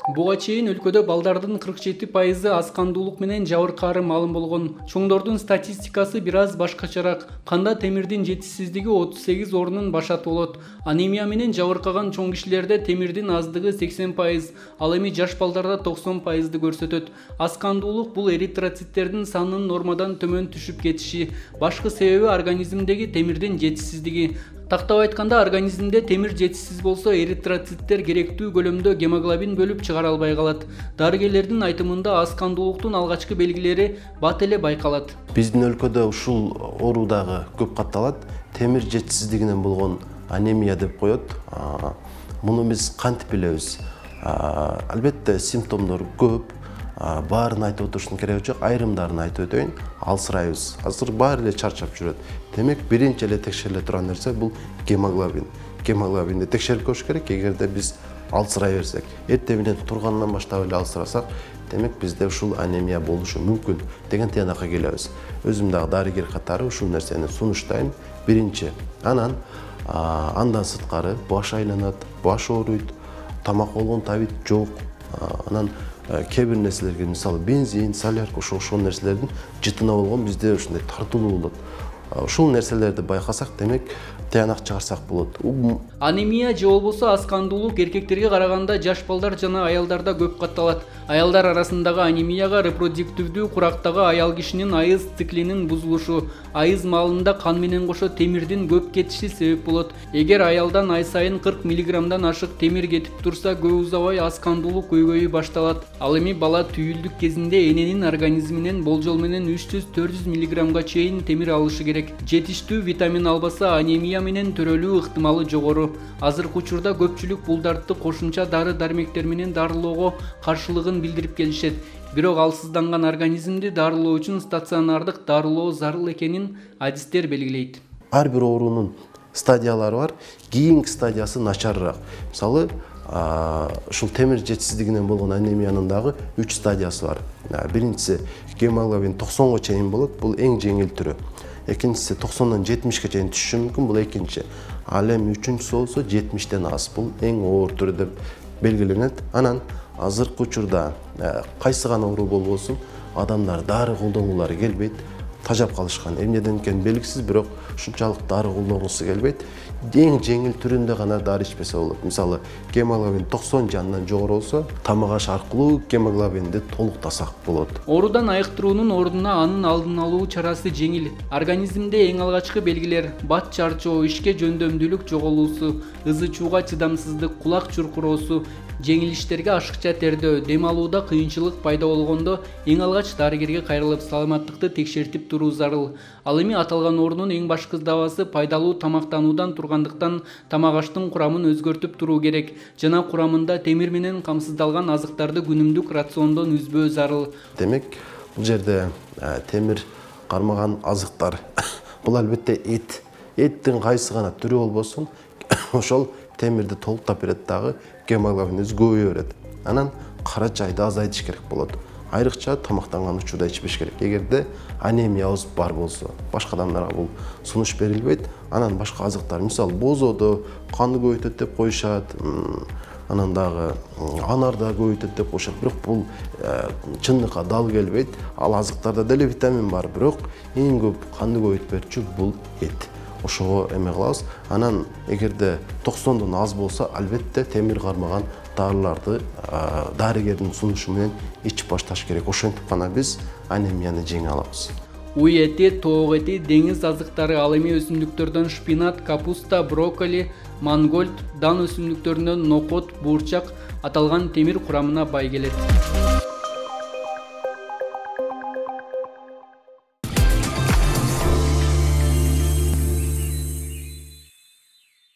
Буга чейин өлкөдө балдардын 47% аз кандуулук менен жабыркаары маалым болгон. Чоңдордун статистикасы бир аз башкачараак. Канда темирдин жетишсиздиги 38 орунун башат болот. Анемия менен жабыркаган чоң кишилерде темирдин аздыгы 80%, ал эми жаш балдарда 90%ды көрсөтөт. Аз кандуулук бул эритроциттердин санынын нормадан төмөн түшүп кетиши. Башкы себеби организмдеги темирдин жетишсиздиги. Тактап айтканда, организмде темир жетишсиз болсо, эритроциттер керектүү көлөмдө гемоглобин бөлүп чыгара албай калат. Дарыгерлердин айтымында аз кандуулуктун алгачкы белгилери бат эле байкалат. Биздин өлкөдө ушул оору дагы көп катталат. Темир жетишсиздигинен болгон анемия деп коет. Муну биз кантип билебиз? Албетте симптомдор көп. Баарын айтып отурушун кереги жок, айрымдарын айтып өтөйүн. Алсырайбыз. Азыр баары эле чарчап жүрөт. Демек, биринчи эле текшериле турган нерсе бул гемоглобин. Гемоглобинди текшерип көрүш керек. Эгерде биз алсырай берсек, эртең менен тургандан баштап эле алсырасак, демек бизде ушул анемия болушу мүмкүн деген тыянакка келебиз. Өзүм дагы дарыгер катары ушул нерсени сунуштайм. Биринчи, андан сырткары баш айланат, баш ооруйт, тамак болгон табит жок. Анан кээ бир нерселерге, мисалы бензин, солярка, ошол нерселердин жытына болгон бизде ушундай тартылуу болот. Ушул нерселерди байкасак, демек тыянак чыгарсак болот. Анемия же болбосо аз кандуулук эркектерге караганда жаш балдар жана аялдарда көп катталат. Аялдар арасындагы анемияга репродуктивдүү курактагы аял кишинин айыз циклинин бузулушу, айыз маалында кан менен кошо темирдин көп кетиши себеп болот. Эгер аялдан ай сайын 40 мг ашык темир кетип турса, көп узабай аз кандуулук көйгөйү башталат. Ал эми бала түйүлдүк кезинде эненин организминен болжол менен 300-400 мг чейин темир алышы керек. Жетиштүү витамин албаса, анемия менен төрөлүү ыктымалы жогору. Азыркы учурда көпчүлүк бул дартты кошумча дары-дармектер менен дарылоого каршылыгын билдирип келишет. Бирок алсызданган организмди дарылоо үчүн стационардык дарылоо зарыл экенин адистер белгилейт. Ар бир оорунун стадиялары бар. Кийинки стадиясы начарыраак. Мисалы, ушул темир жетишсиздигинен болгон анемиянын дагы 3 стадиясы бар. Биринчиси гемоглобин 90га чейин болот. Бул эң жеңил түрү. Экинчиси 90-дан 70-ке чейин түшүшү мүмкүн. Бул экинчи. Ал эми үчүнчүсү болсо 70-тен аз. Бул эң оор түрү деп белгиленет. Анан азыркы учурда кайсы гана оору болбосун, адамдар дары колдонулары келбейт, тажап калышкан. Эмнеден экени белгисиз, бирок ушунчалык дары колдонгусу келбейт. Эң жеңил түрүндө гана дары ичпесе болот. Мисалы, гемоглобин 90 жанынан жогору болсо, тамак аш аркылуу гемоглобинди толуктасак болот. Оорудан айыктыруунун ордуна анын алдын алуу чарасы жеңил. Организмде эң алгачкы белгилер: бат чарчоо, ишке жөндөмдүүлүк жоголуусу, ызы чууга чыдамсыздык, кулак чуркуроосу, жеңил иштерге ашыкча тердөө, дем алууда кыйынчылык пайда болгондо эң алгач дарыгерге кайрылып саламаттыкты текшертип туруу зарыл. Ал эми аталган оорунун эң башкы дабасы пайдалуу тамактануудан тургандыктан тамак аштын курамын өзгөртүп туруу керек жана курамында темир менен камсыздалган азыктарды күнүмдүк рациондон үзбөө зарыл. Демек, бул жерде темир кармаган азыктар бул албетте эт. Эттин кайсы гана түрү болбосун, ошол темирди толуктап берет дагы, гемоглобинибиз көбөйө берет. Анан кара чайды азайтыш керек болот. Айрыкча тамактанган учурда ичпеш керек. Эгерде анемиябыз бар болсо, башка адамдарга бул сунуш берилбейт. Анан башка азыктар, мисалы бозодо канды көбөйтөт деп коюшат. Анан дагы анарда көбөйтөт деп коюшат. Бирок бул чындыкка дал келбейт. Ал азыктарда деле витамин бар, бирок эң көп канды көбөйтпөчү бул эт. Ошого эме кылабыз. Анан эгерде 90-дан аз болсо, албетте темир кармаган дарыларды дарыгердин сунушу менен ичип башташ керек. Ошентип гана биз анемияны жеңе алабыз. Уй эти, тоок эти, деңиз азыктары, ал эми өсүмдүктөрдөн шпинат, капуста, брокколи, мангольд, дан өсүмдүктөрүнөн нокот, буурчак аталган темир курамына бай келет.